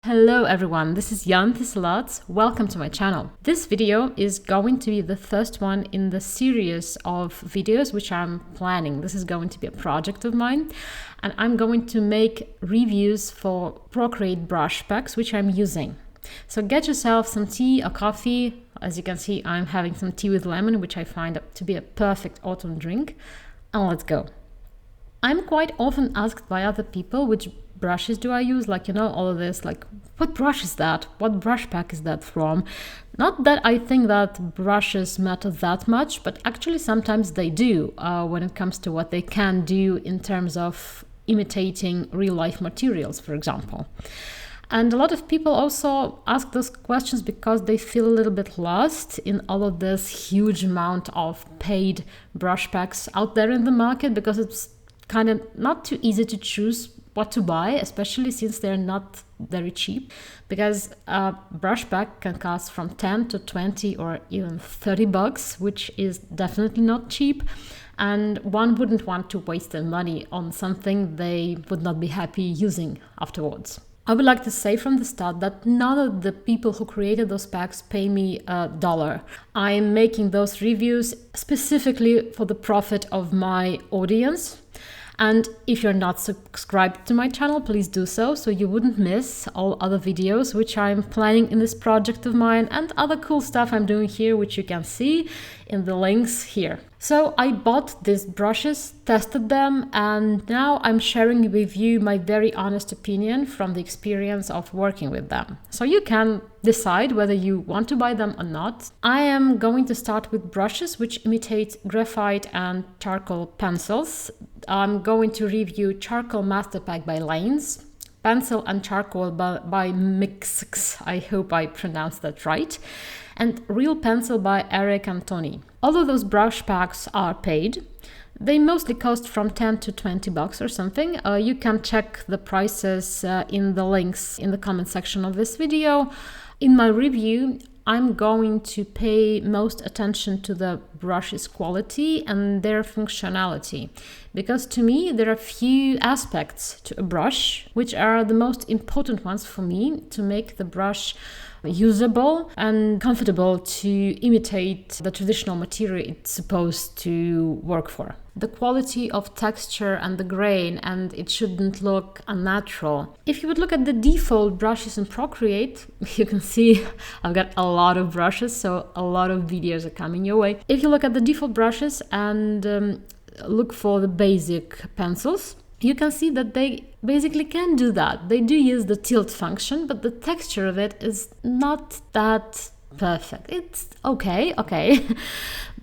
Hello everyone, this is Jan Tisselat. Welcome to my channel. This video is going to be the first one in the series of videos which I'm planning. This is going to be a project of mine, and I'm going to make reviews for Procreate brush packs which I'm using. So get yourself some tea or coffee. As you can see, I'm having some tea with lemon, which I find to be a perfect autumn drink. And let's go. I'm quite often asked by other people which brushes do I use, all of this, what brush is that? What brush pack is that from? Not that I think that brushes matter that much, but actually sometimes they do when it comes to what they can do in terms of imitating real-life materials, for example. And a lot of people also ask those questions because they feel a little bit lost in all of this huge amount of paid brush packs out there in the market, because it's kind of not too easy to choose what to buy, especially since they're not very cheap, because a brush pack can cost from 10 to 20 or even 30 bucks, which is definitely not cheap, and one wouldn't want to waste their money on something they would not be happy using afterwards. I would like to say from the start that none of the people who created those packs pay me $1. I'm making those reviews specifically for the profit of my audience. And if you're not subscribed to my channel, please do so you wouldn't miss all other videos which I'm planning in this project of mine, and other cool stuff I'm doing here, which you can see in the links here. So I bought these brushes, tested them, and now I'm sharing with you my very honest opinion from the experience of working with them. So you can decide whether you want to buy them or not. I am going to start with brushes which imitate graphite and charcoal pencils. I'm going to review Charcoal Master Pack by Lanes, Pencil and Charcoal by Mix, I hope I pronounced that right, and Real Pencil by Ericantonyj. All of those brush packs are paid. They mostly cost from 10 to 20 bucks or something. You can check the prices in the links in the comment section of this video. In my review, I'm going to pay most attention to the brush's quality and their functionality, because to me there are few aspects to a brush which are the most important ones for me to make the brush usable and comfortable to imitate the traditional material it's supposed to work for. The quality of texture and the grain, and it shouldn't look unnatural. If you would look at the default brushes in Procreate, you can see I've got a lot of brushes, so a lot of videos are coming your way. If you look at the default brushes and look for the basic pencils, you can see that they basically can do that. They do use the tilt function, but the texture of it is not that perfect. It's okay,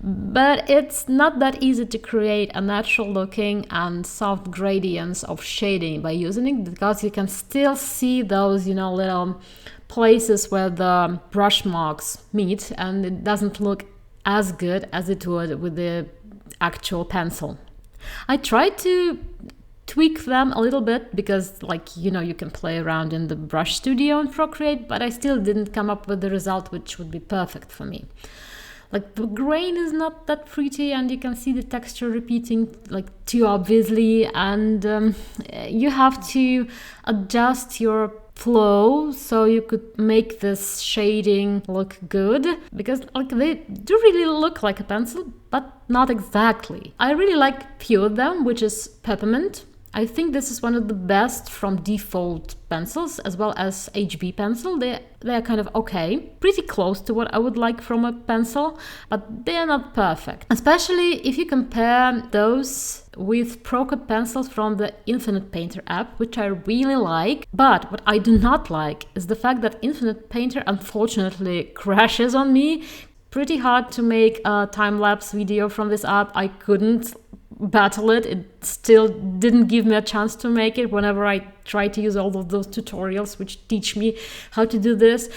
but it's not that easy to create a natural looking and soft gradients of shading by using it, because you can still see those, little places where the brush marks meet, and it doesn't look as good as it would with the actual pencil. I tried to tweak them a little bit because you can play around in the brush studio and Procreate, but I still didn't come up with the result which would be perfect for me. The grain is not that pretty, and you can see the texture repeating too obviously, and you have to adjust your flow so you could make this shading look good, because they do really look like a pencil, but not exactly. I really like few of them, which is Peppermint. I think this is one of the best from default pencils, as well as HB pencil. They're kind of okay, pretty close to what I would like from a pencil, but they're not perfect. Especially if you compare those with Procreate pencils from the Infinite Painter app, which I really like. But what I do not like is the fact that Infinite Painter unfortunately crashes on me. Pretty hard to make a time-lapse video from this app. I couldn't battle it. It still didn't give me a chance to make it whenever I try to use all of those tutorials which teach me how to do this.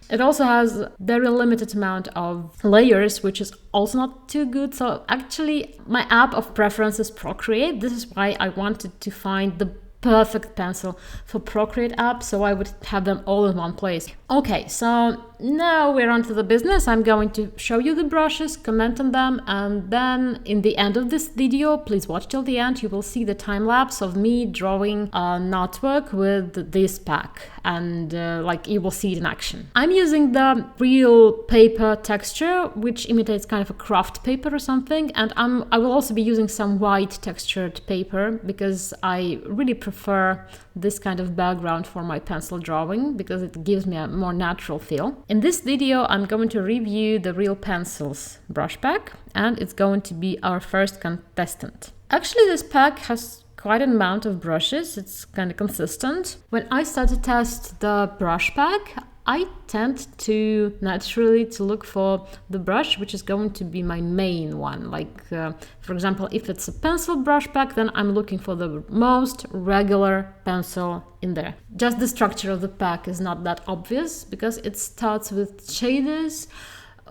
It also has very limited amount of layers, which is also not too good. So actually my app of preference is Procreate. This is why I wanted to find the perfect pencil for Procreate app, so I would have them all in one place. Okay, so now we're on to the business. I'm going to show you the brushes, comment on them, and then in the end of this video, please watch till the end, you will see the time lapse of me drawing a knotwork with this pack, and like you will see it in action. I'm using the real paper texture, which imitates kind of a craft paper or something, and I will also be using some white textured paper because I really prefer this kind of background for my pencil drawing because it gives me a more natural feel. In this video, I'm going to review the Real Pencils brush pack, and it's going to be our first contestant. Actually, this pack has quite an amount of brushes. It's kind of consistent. When I start to test the brush pack, I tend to naturally to look for the brush which is going to be my main one. Like, for example, if it's a pencil brush pack, then I'm looking for the most regular pencil in there. Just the structure of the pack is not that obvious because it starts with shaders,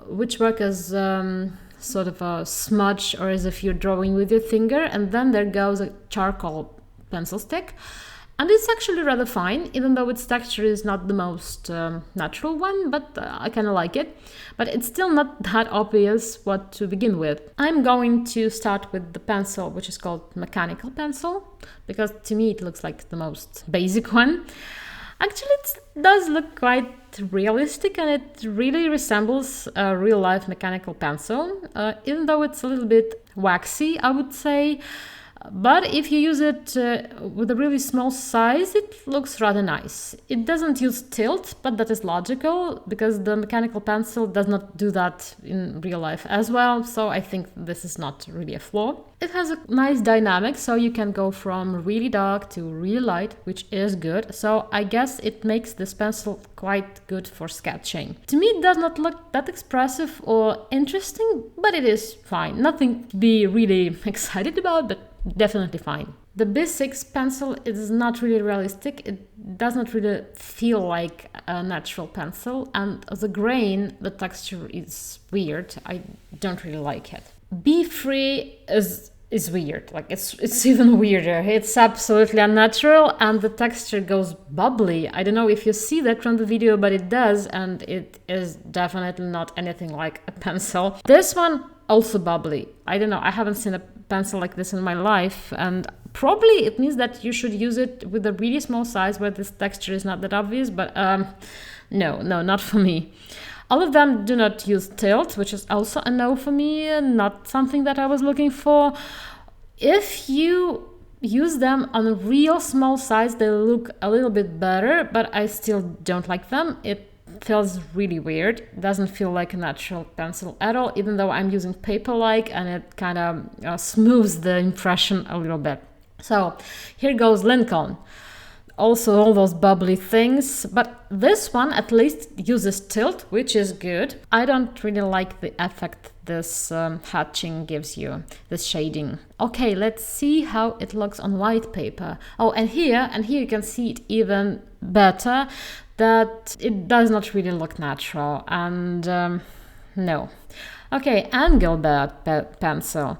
which work as sort of a smudge or as if you're drawing with your finger, and then there goes a charcoal pencil stick. And it's actually rather fine, even though its texture is not the most natural one, but I kind of like it. But it's still not that obvious what to begin with. I'm going to start with the pencil, which is called mechanical pencil, because to me it looks like the most basic one. Actually, it does look quite realistic, and it really resembles a real-life mechanical pencil, even though it's a little bit waxy, I would say. But if you use it with a really small size, it looks rather nice. It doesn't use tilt, but that is logical because the mechanical pencil does not do that in real life as well, so I think this is not really a flaw. It has a nice dynamic, so you can go from really dark to really light, which is good, so I guess it makes this pencil quite good for sketching. To me, it does not look that expressive or interesting, but it is fine. Nothing to be really excited about, but definitely fine. The B6 pencil is not really realistic. It does not really feel like a natural pencil, and the grain, the texture is weird. I don't really like it. B3 is weird. Like it's even weirder. It's absolutely unnatural, and the texture goes bubbly. I don't know if you see that from the video, but it does, and it is definitely not anything like a pencil. This one also bubbly. I don't know. I haven't seen a pencil like this in my life, and probably it means that you should use it with a really small size where this texture is not that obvious, but no, not for me. All of them do not use tilt, which is also a no for me, not something that I was looking for. If you use them on a real small size, they look a little bit better, but I still don't like them. It feels really weird. It doesn't feel like a natural pencil at all, even though I'm using paper-like, and it kind of smooths the impression a little bit. So here goes Lincoln. Also all those bubbly things, but this one at least uses tilt, which is good. I don't really like the effect this hatching gives you, this shading. Okay, let's see how it looks on white paper. Oh, and here you can see it even better, that it does not really look natural, and no. Okay, Engelbert pencil.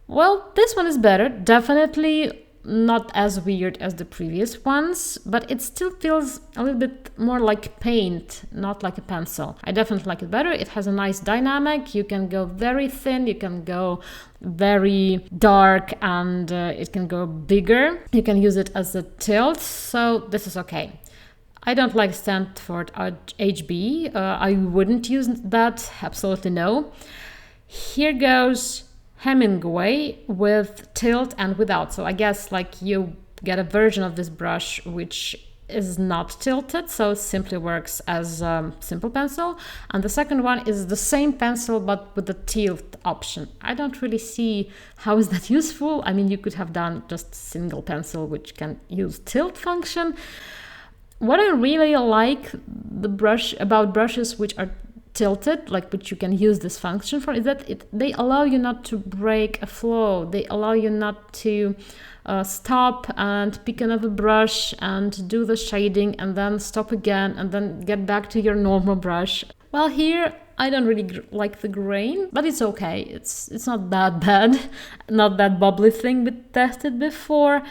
Well, this one is better, definitely not as weird as the previous ones, but it still feels a little bit more like paint, not like a pencil. I definitely like it better. It has a nice dynamic. You can go very thin, you can go very dark, and it can go bigger. You can use it as a tilt, so this is okay. I don't like Stanford HB. I wouldn't use that, absolutely no. Here goes Hemingway with tilt and without. So I guess like you get a version of this brush which is not tilted, so it simply works as a simple pencil. And the second one is the same pencil but with the tilt option. I don't really see how is that useful. I mean, you could have done just single pencil which can use tilt function. What I really like about brushes which are tilted, like which you can use this function for, is that they allow you not to break a flow. They allow you not to stop and pick another brush and do the shading and then stop again and then get back to your normal brush. Well, here I don't really like the grain, but it's okay. It's not that bad, not that bubbly thing we tested before.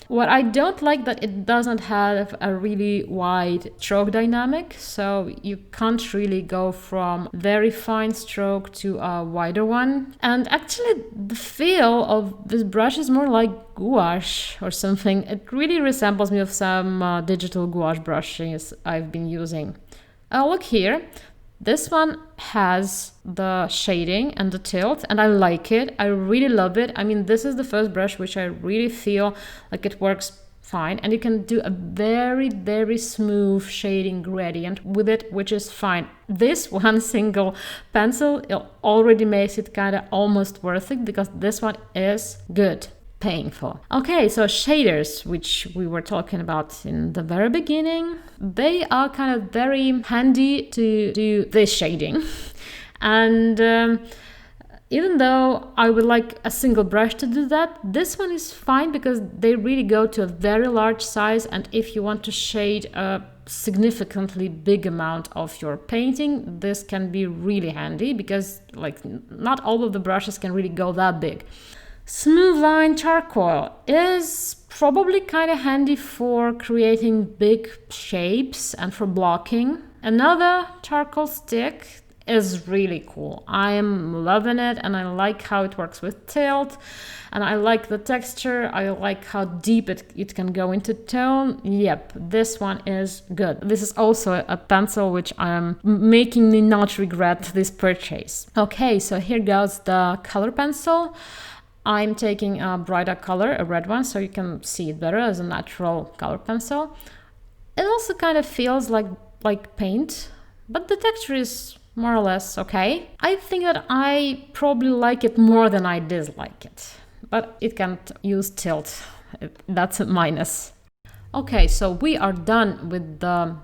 What I don't like that it doesn't have a really wide stroke dynamic, so you can't really go from very fine stroke to a wider one. And actually the feel of this brush is more like gouache or something. It really resembles me of some digital gouache brushes I've been using. Look here. This one has the shading and the tilt, and I like it. I really love it. I mean, this is the first brush which I really feel like it works fine, and you can do a very, very smooth shading gradient with it, which is fine. This one single pencil, it already makes it kind of almost worth it, because this one is good. Paying for. Okay, so shaders, which we were talking about in the very beginning, they are kind of very handy to do this shading. And even though I would like a single brush to do that, this one is fine because they really go to a very large size, and if you want to shade a significantly big amount of your painting, this can be really handy, because like not all of the brushes can really go that big. Smooth line charcoal is probably kind of handy for creating big shapes and for blocking. Another charcoal stick is really cool. I am loving it, and I like how it works with tilt, and I like the texture. I like how deep it can go into tone. Yep, this one is good. This is also a pencil which I'm making me not regret this purchase. Okay, so here goes the color pencil. I'm taking a brighter color, a red one, so you can see it better as a natural color pencil. It also kind of feels like paint, but the texture is more or less okay. I think that I probably like it more than I dislike it, but it can't use tilt. That's a minus. Okay, so we are done with the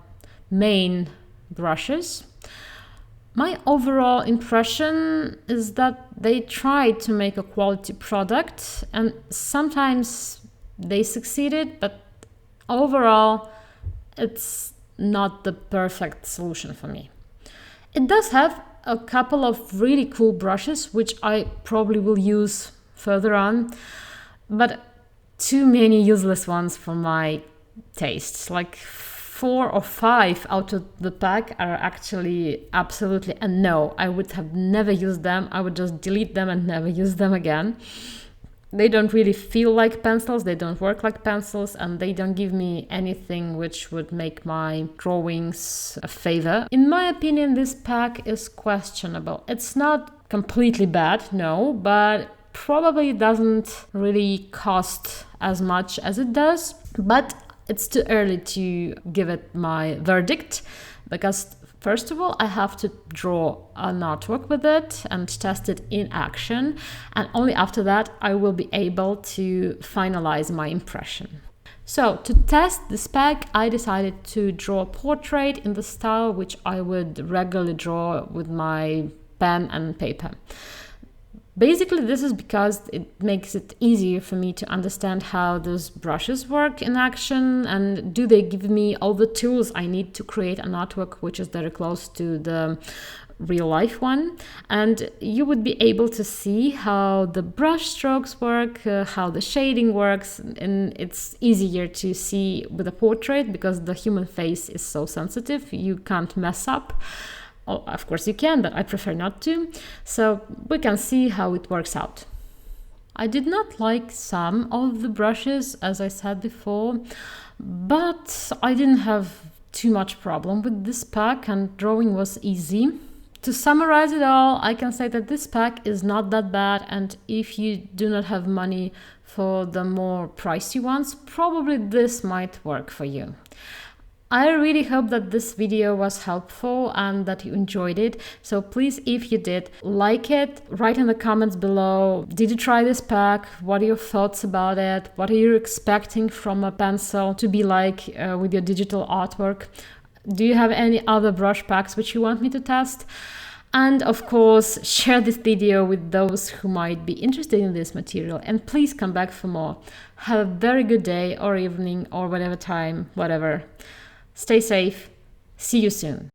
main brushes. My overall impression is that they tried to make a quality product, and sometimes they succeeded, but overall it's not the perfect solution for me. It does have a couple of really cool brushes which I probably will use further on, but too many useless ones for my tastes. Like 4 or 5 out of the pack are actually absolutely a no. I would have never used them. I would just delete them and never use them again. They don't really feel like pencils, they don't work like pencils, and they don't give me anything which would make my drawings a favor. In my opinion, this pack is questionable. It's not completely bad, no, but probably doesn't really cost as much as it does. But it's too early to give it my verdict, because first of all, I have to draw an artwork with it and test it in action, and only after that I will be able to finalize my impression. So to test this pack, I decided to draw a portrait in the style which I would regularly draw with my pen and paper. Basically, this is because it makes it easier for me to understand how those brushes work in action, and do they give me all the tools I need to create an artwork which is very close to the real life one. And you would be able to see how the brush strokes work, how the shading works, and it's easier to see with a portrait because the human face is so sensitive, you can't mess up. Oh, of course you can, but I prefer not to. So we can see how it works out. I did not like some of the brushes, as I said before, but I didn't have too much problem with this pack, and drawing was easy. To summarize it all, I can say that this pack is not that bad, and if you do not have money for the more pricey ones, probably this might work for you. I really hope that this video was helpful and that you enjoyed it. So please, if you did, like it, write in the comments below. Did you try this pack? What are your thoughts about it? What are you expecting from a pencil to be like with your digital artwork? Do you have any other brush packs which you want me to test? And of course, share this video with those who might be interested in this material, and please come back for more. Have a very good day or evening or whatever time, whatever. Stay safe. See you soon.